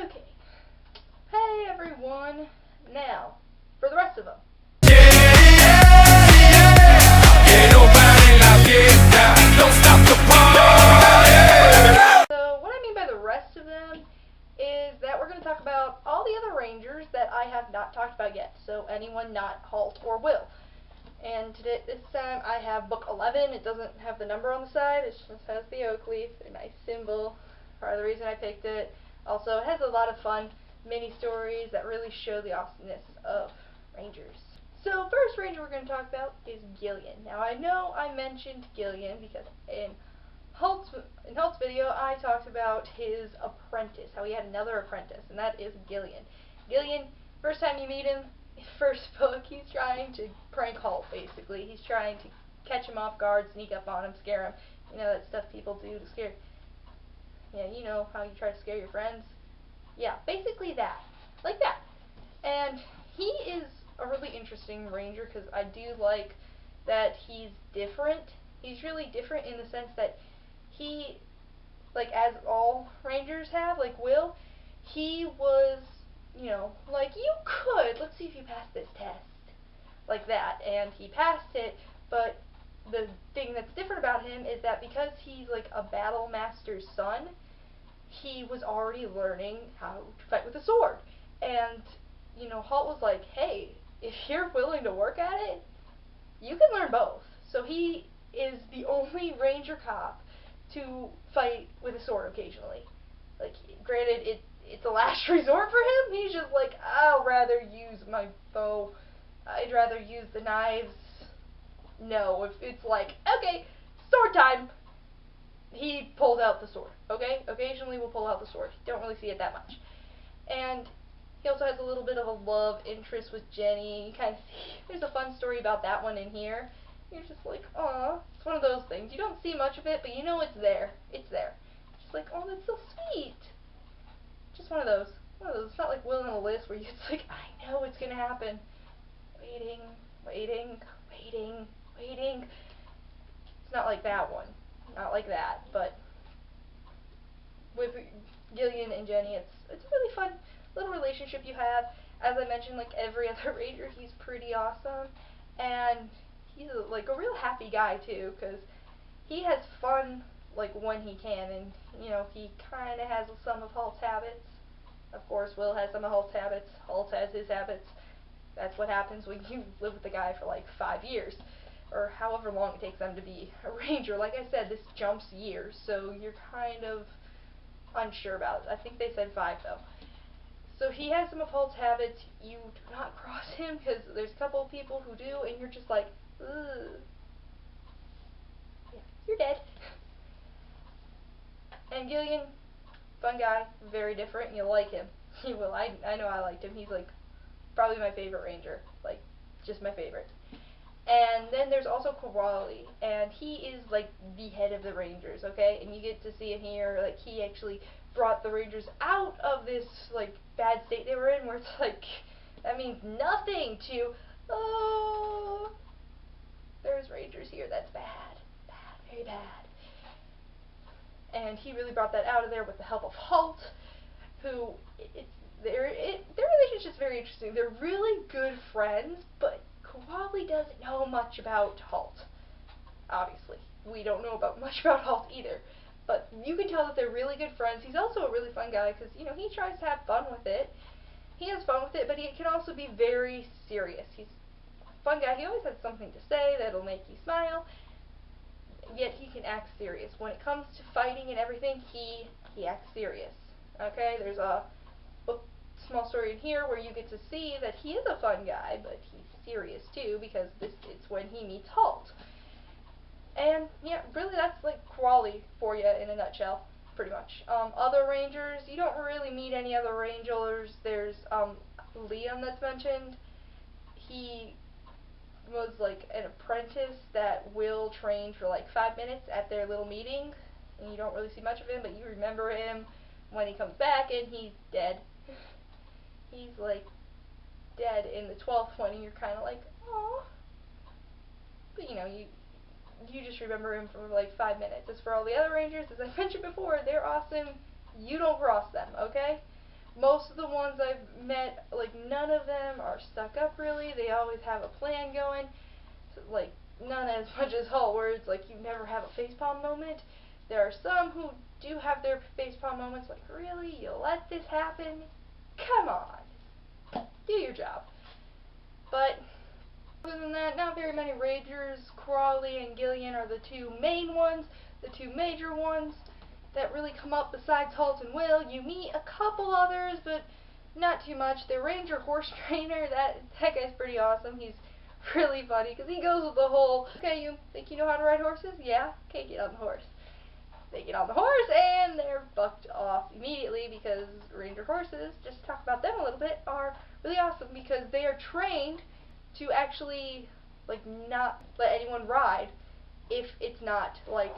Okay. Hey everyone. Now, for the rest of them. So, what I mean by the rest of them is that we're going to talk about all the other Rangers that I have not talked about yet. So, anyone not Halt or Will. And this time I have book 11. It doesn't have the number on the side, it just has the oak leaf, a nice symbol. Part of the reason I picked it. Also, it has a lot of fun mini stories that really show the awesomeness of Rangers. So, first Ranger we're going to talk about is Gillian. Now, I know I mentioned Gillian because in Halt's video I talked about his apprentice, how he had another apprentice, and that is Gillian. Gillian, first time you meet him, first book, he's trying to prank Halt, basically. He's trying to catch him off guard, sneak up on him, scare him. You know, that stuff people do to scare... Yeah, you know how you try to scare your friends? Yeah, basically that. Like that. And he is a really interesting Ranger because I do like that he's different. He's really different in the sense that he, like as all Rangers have, like Will, he was, you know, like you could, let's see if you pass this test. Like that. And he passed it, but the thing that's different about him is that because he's like a battle master's son, he was already learning how to fight with a sword. And, you know, Halt was like, hey, if you're willing to work at it, you can learn both. So he is the only Ranger cop to fight with a sword occasionally. Like, granted, it's a last resort for him. He's just like, I'll rather use my bow. I'd rather use the knives. No, if it's like, okay, sword time, he pulls out the sword, okay? Occasionally we'll pull out the sword. Don't really see it that much. And he also has a little bit of a love interest with Jenny. You kind of see, there's a fun story about that one in here. You're just like, aw, it's one of those things. You don't see much of it, but you know it's there. It's there. Just like, oh, that's so sweet. Just one of those. One of those. It's not like Will on a list where it's like, I know it's gonna happen. Waiting, waiting, waiting, waiting. It's not like that one. Not like that, but with Gillian and Jenny, it's a really fun little relationship you have. As I mentioned, like every other Ranger, he's pretty awesome, and he's like a real happy guy too, because he has fun like when he can, and you know he kind of has some of Halt's habits. Of course, Will has some of Halt's habits. Halt has his habits. That's what happens when you live with a guy for like 5 years, or however long it takes them to be a Ranger. Like I said, this jumps years, so you're kind of unsure about it. I think they said 5 though. So he has some of Halt's habits. You do not cross him because there's a couple of people who do, and you're just like, ugh. Yeah, you're dead. And Gillian, fun guy, very different, and you'll like him. You will. I know I liked him. He's like probably my favorite Ranger. Like, just my favorite. And then there's also Kowali, and he is like the head of the Rangers, okay? And you get to see him here, like he actually brought the Rangers out of this like bad state they were in, where it's like, that means nothing to, oh, there's Rangers here, that's bad, bad, very bad. And he really brought that out of there with the help of Halt, who, their relationship's very interesting. They're really good friends, but Kowali doesn't know much about Halt. Obviously. We don't know much about Halt either. But you can tell that they're really good friends. He's also a really fun guy because, you know, he tries to have fun with it. He has fun with it, but he can also be very serious. He's a fun guy. He always has something to say that'll make you smile, yet he can act serious. When it comes to fighting and everything, he acts serious. Okay? There's a small story in here where you get to see that he is a fun guy, but he's serious too, because it's when he meets Halt. And yeah, really that's like Kowali for you in a nutshell, pretty much. Other Rangers, you don't really meet any other Rangers. There's Liam that's mentioned. He was like an apprentice that Will trained for like 5 minutes at their little meeting, and you don't really see much of him, but you remember him when he comes back, and he's dead. He's like dead in the 12th one, and you're kind of like, aww. But you know, you just remember him for like 5 minutes. As for all the other Rangers, as I mentioned before, they're awesome. You don't cross them, okay? most of the ones I've met, like, none of them are stuck up really. They always have a plan going. So, like, none as much as Halt, where it's like you never have a facepalm moment. There are some who do have their facepalm moments, like, really? You let this happen? Come on. Do your job. But other than that, not very many Rangers. Crawley and Gillian are the two main ones, the two major ones that really come up besides Halt and Will. You meet a couple others, but not too much. The Ranger horse trainer, that guy's pretty awesome. He's really funny because he goes with the whole, okay, you think you know how to ride horses? Yeah? Okay, get on the horse. They get on the horse and they're bucked off immediately because Ranger horses, just to talk about them a little bit, are really awesome because they are trained to actually, like, not let anyone ride if it's not, like,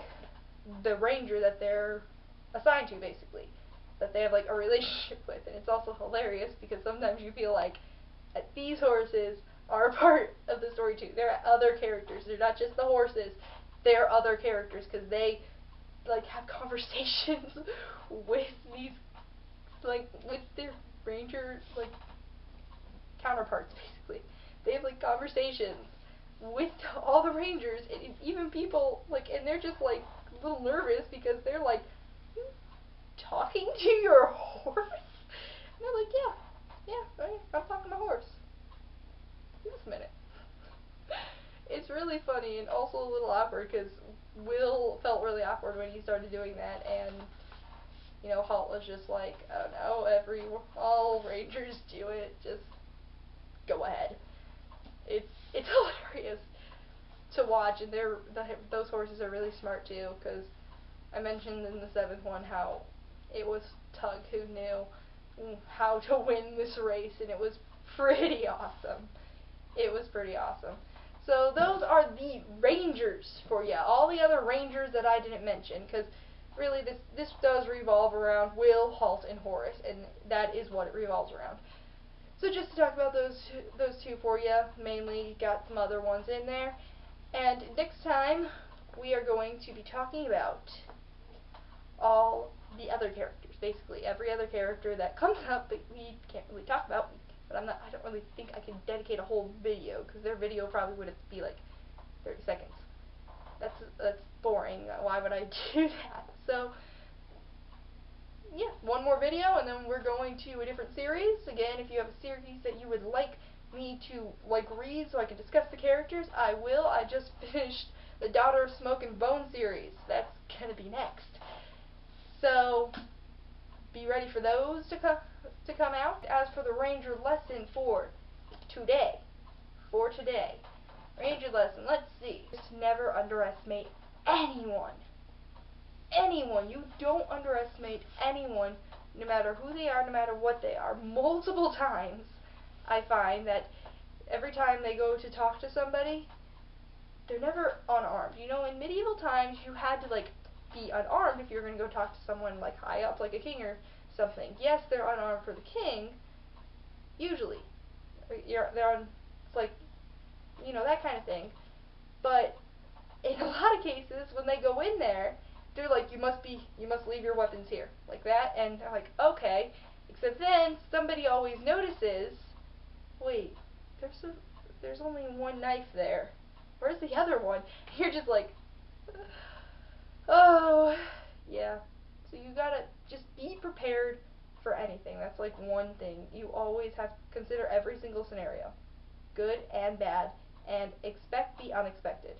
the ranger that they're assigned to, basically, that they have, like, a relationship with. And it's also hilarious because sometimes you feel like that these horses are a part of the story too. They're other characters. They're not just the horses. They're other characters because they, like, have conversations with these, like, with their ranger, like, counterparts, basically. They have, like, conversations with all the rangers, and even people, like, and they're just, like, a little nervous because they're like, you talking to your horse? And they're like, yeah, I'm talking to horse. Just a minute. It's really funny and also a little awkward because Will felt really awkward when he started doing that, and, you know, Halt was just like, oh no, all rangers do it, just go ahead. It's hilarious to watch, and those horses are really smart too, because I mentioned in the 7th one how it was Tug who knew how to win this race, and it was pretty awesome. It was pretty awesome. So those are the Rangers for you. All the other Rangers that I didn't mention, because really this does revolve around Will, Halt, and Horace, and that is what it revolves around. So just to talk about those two for you, mainly got some other ones in there. And next time we are going to be talking about all the other characters, basically every other character that comes up that we can't really talk about. But I don't really think I can dedicate a whole video, because their video probably would be like 30 seconds. That's boring. Why would I do that? So, yeah, one more video, and then we're going to a different series. Again, if you have a series that you would like me to, like, read so I can discuss the characters, I will. I just finished the Daughter of Smoke and Bone series. That's going to be next. So, be ready for those to come out. As for the Ranger lesson for today, Ranger lesson, let's see. Just never underestimate anyone. You don't underestimate anyone, no matter who they are, no matter what they are. Multiple times I find that every time they go to talk to somebody, they're never unarmed. You know, in medieval times you had to, like, be unarmed if you were going to go talk to someone, like, high up, like a king or something. Yes, they're unarmed for the king, usually. They're on, it's like, you know, that kind of thing. But in a lot of cases, when they go in there, they're like, you must leave your weapons here, like that, and they're like, okay. Except then somebody always notices, wait, there's only one knife there. Where's the other one? You're just like, oh, yeah. So you gotta just be prepared for anything. That's like one thing. You always have to consider every single scenario, good and bad, and expect the unexpected.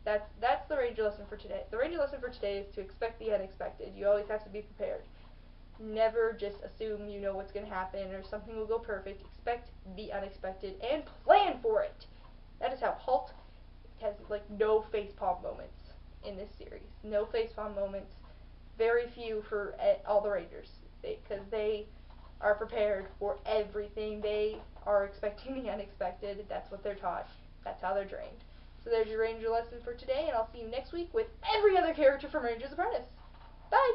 That's the Ranger lesson for today. The Ranger lesson for today is to expect the unexpected. You always have to be prepared. Never just assume you know what's going to happen or something will go perfect. Expect the unexpected and plan for it. That is how Halt has, like, no facepalm moments in this series. No facepalm moments. Very few for all the Rangers, because they are prepared for everything. They are expecting the unexpected. That's what they're taught. That's how they're trained. So there's your Ranger lesson for today, and I'll see you next week with every other character from Ranger's Apprentice. Bye!